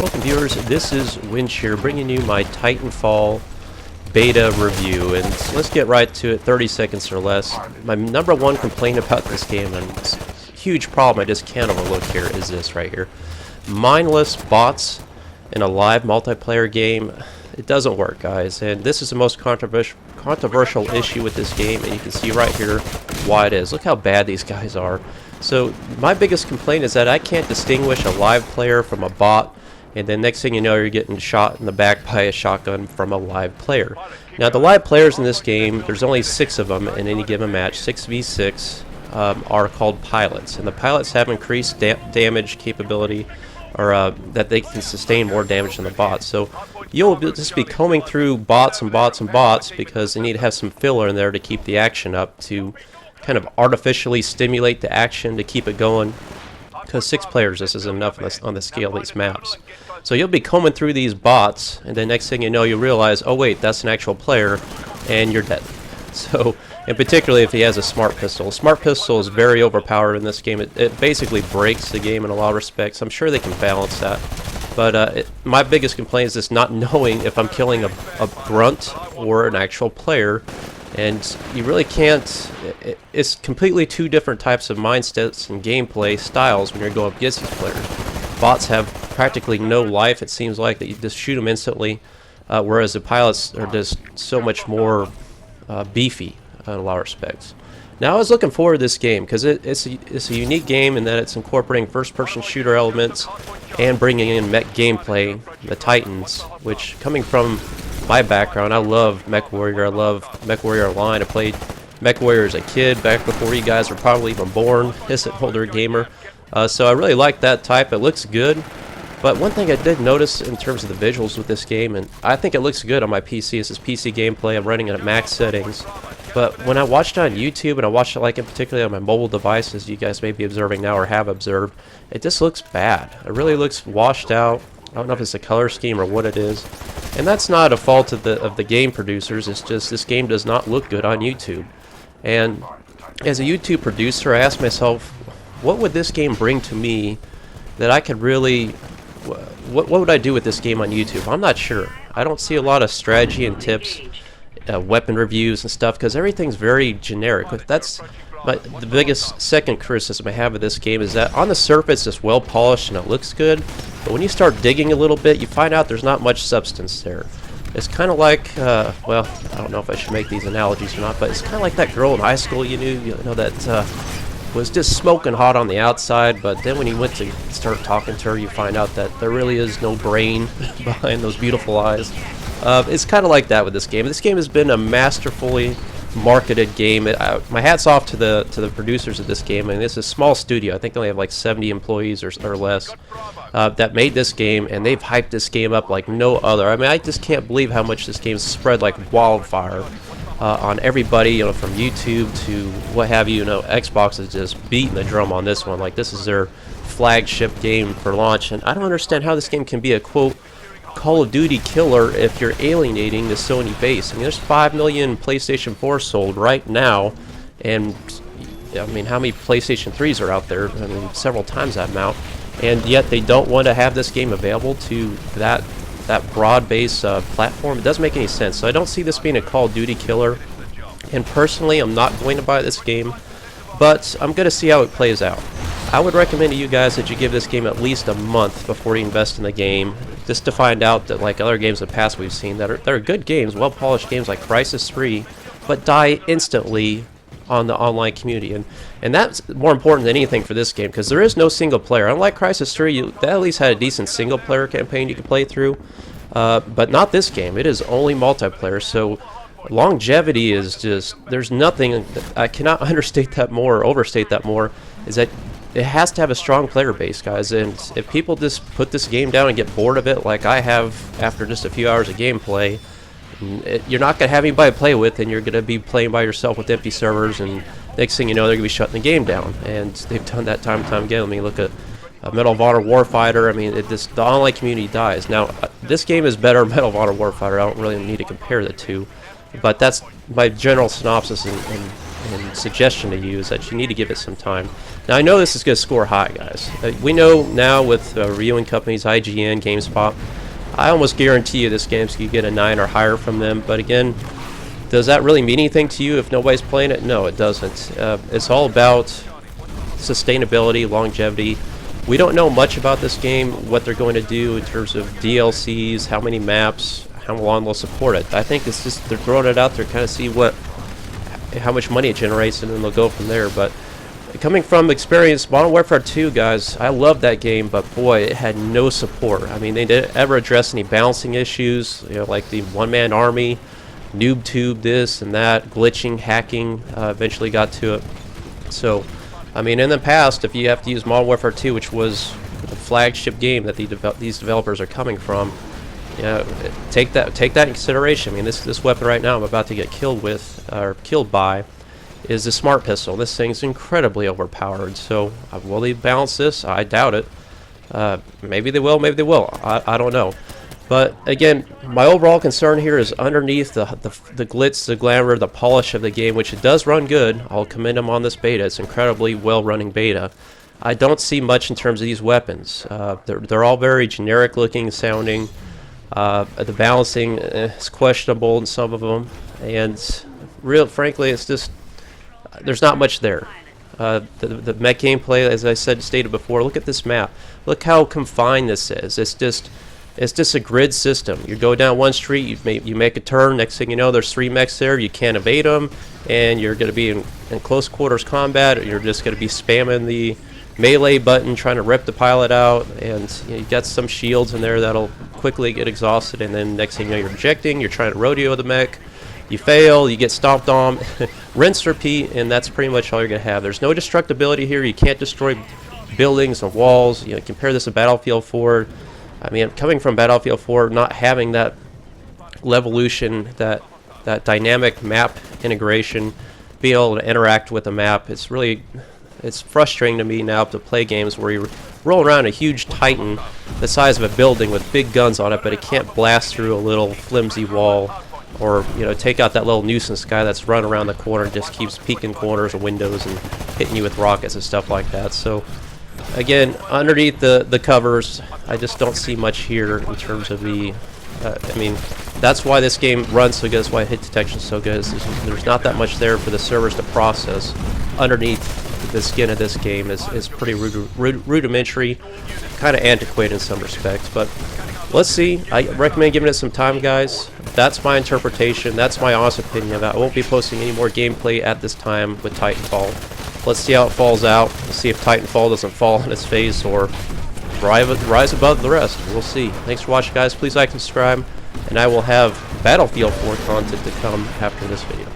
Welcome viewers, this is Winch here bringing you my Titanfall beta review, and let's get right to it, 30 seconds or less. My number one complaint about this game, and it's a huge problem I just can't overlook here, is this right here. Mindless bots in a live multiplayer game, it doesn't work, guys, and this is the most controversial issue with this game, and you can see right here why it is. Look how bad these guys are. So my biggest complaint is that I can't distinguish a live player from a bot, and then next thing you know, you're getting shot in the back by a shotgun from a live player. Now, the live players in this game, there's only 6 of them in any given match. 6v6 are called pilots, and the pilots have increased damage capability, or that they can sustain more damage than the bots. So you'll just be combing through bots and bots and bots because they need to have some filler in there to keep the action up, to kind of artificially stimulate the action to keep it going. Because 6 players, this is enough on the scale of these maps. So you'll be combing through these bots, and then next thing you know, you realize, oh wait, that's an actual player, and you're dead. So, and particularly if he has a smart pistol. A smart pistol is very overpowered in this game. It basically breaks the game in a lot of respects. I'm sure they can balance that. But my biggest complaint is just not knowing if I'm killing a grunt or an actual player. And you really can't, it's completely 2 different types of mindsets and gameplay styles when you're going up against these players. Bots have practically no life, it seems like, that you just shoot them instantly, whereas the pilots are just so much more beefy in a lot of respects. Now, I was looking forward to this game because it's a unique game in that it's incorporating first-person shooter elements and bringing in mech gameplay, the Titans, which, coming from my background, I love MechWarrior. I love MechWarrior Online. I played MechWarrior as a kid, back before you guys were probably even born as an older gamer. So I really like that type. It looks good. But one thing I did notice in terms of the visuals with this game, and I think it looks good on my PC, this is PC gameplay. I'm running it at max settings. But when I watched it on YouTube, and I watched it in particular on my mobile devices, you guys may be observing now or have observed, it just looks bad. It really looks washed out. I don't know if it's the color scheme or what it is. And that's not a fault of the game producers, it's just this game does not look good on YouTube. And as a YouTube producer, I asked myself, what would this game bring to me that I could really, what would I do with this game on YouTube? I'm not sure. I don't see a lot of strategy and tips, weapon reviews and stuff, because everything's very generic. That's the biggest second criticism I have of this game, is that on the surface it's well polished and it looks good, but when you start digging a little bit, you find out there's not much substance there. It's kind of like, well, I don't know if I should make these analogies or not, but it's kind of like that girl in high school you know that was just smoking hot on the outside, but then when you went to start talking to her, you find out that there really is no brain behind those beautiful eyes. It's kind of like that with this game. This game has been a masterfully marketed game. My hat's off to the producers of this game. I mean, it's a small studio. I think they only have like 70 employees or less that made this game, and they've hyped this game up like no other. I mean, I just can't believe how much this game's spread like wildfire on everybody, you know, from YouTube to what have you. You know, Xbox is just beating the drum on this one. Like, this is their flagship game for launch, and I don't understand how this game can be a quote Call of Duty killer if you're alienating the Sony base. I mean, there's 5 million PlayStation 4 sold right now, and I mean, how many PlayStation 3s are out there? I mean, several times that amount, and yet they don't want to have this game available to that broad base platform. It doesn't make any sense. So I don't see this being a Call of Duty killer, and personally, I'm not going to buy this game, but I'm going to see how it plays out. I would recommend to you guys that you give this game at least a month before you invest in the game, just to find out that, like other games in the past we've seen, that are good games, well-polished games like Crysis 3, but die instantly on the online community. And that's more important than anything for this game, because there is no single player. Unlike Crysis 3, that at least had a decent single-player campaign you could play through, but not this game. It is only multiplayer, so longevity is just, there's nothing, I cannot understate that more or overstate that more, is that it has to have a strong player base, guys, and if people just put this game down and get bored of it like I have after just a few hours of gameplay, you're not going to have anybody to play with, and you're going to be playing by yourself with empty servers, and next thing you know, they're going to be shutting the game down. And they've done that time and time again. I mean, look at Medal of Honor Warfighter. I mean, the online community dies. Now, this game is better than Medal of Honor Warfighter. I don't really need to compare the two, but that's my general synopsis and and suggestion to you is that you need to give it some time. Now, I know this is going to score high, guys. We know now with reviewing companies, IGN, GameSpot, I almost guarantee you this game's going to get a 9 or higher from them. But again, does that really mean anything to you if nobody's playing it? No, it doesn't. It's all about sustainability, longevity. We don't know much about this game, what they're going to do in terms of DLCs, how many maps, how long they'll support it. I think it's just they're throwing it out there, kind of see how much money it generates, and then they'll go from there. But coming from experience, Modern Warfare 2, guys, I love that game, but boy, it had no support. I mean, they didn't ever address any balancing issues, like the one-man army, noob tube, this and that, glitching, hacking. Eventually got to it. So, I mean, in the past, if you have to use Modern Warfare 2, which was the flagship game that these developers are coming from, take that in consideration. I mean, this weapon right now I'm about to get killed with, or killed by, is the smart pistol. This thing's incredibly overpowered. So, will they balance this? I doubt it. Maybe they will, maybe they will. I don't know. But again, my overall concern here is underneath the glitz, the glamour, the polish of the game, which it does run good. I'll commend them on this beta. It's incredibly well-running beta. I don't see much in terms of these weapons. They're all very generic looking, sounding. The balancing is questionable in some of them, and frankly, it's just there's not much there. The mech gameplay, as I stated before, look at this map. Look how confined this is. It's just a grid system. You go down one street, you make a turn, next thing you know there's 3 mechs there, you can't evade them, and you're going to be in close quarters combat, or you're just going to be spamming the melee button trying to rip the pilot out, and you got some shields in there that'll quickly get exhausted, and then next thing you know you're ejecting, you're trying to rodeo the mech, you fail, you get stomped on, rinse, repeat, and that's pretty much all you're going to have. There's no destructibility here. You can't destroy buildings and walls. Compare this to Battlefield 4. I mean, coming from Battlefield 4, not having that levolution, that dynamic map integration, being able to interact with the map, it's frustrating to me now to play games where you roll around a huge Titan the size of a building with big guns on it, but it can't blast through a little flimsy wall, or take out that little nuisance guy that's run around the corner and just keeps peeking corners or windows and hitting you with rockets and stuff like that. So again, underneath the covers, I just don't see much here in terms of the I mean, that's why this game runs so good, that's why hit detection is so good. There's not that much there for the servers to process. Underneath the skin of this game is pretty rudimentary, kind of antiquated in some respects, but let's see. I recommend giving it some time, guys. That's my interpretation, that's my honest opinion of that. I won't be posting any more gameplay at this time with Titanfall. Let's see how it falls out. Let's see if Titanfall doesn't fall on its face or rise above the rest. We'll see. Thanks for watching, guys. Please like and subscribe, and I will have Battlefield 4 content to come after this video.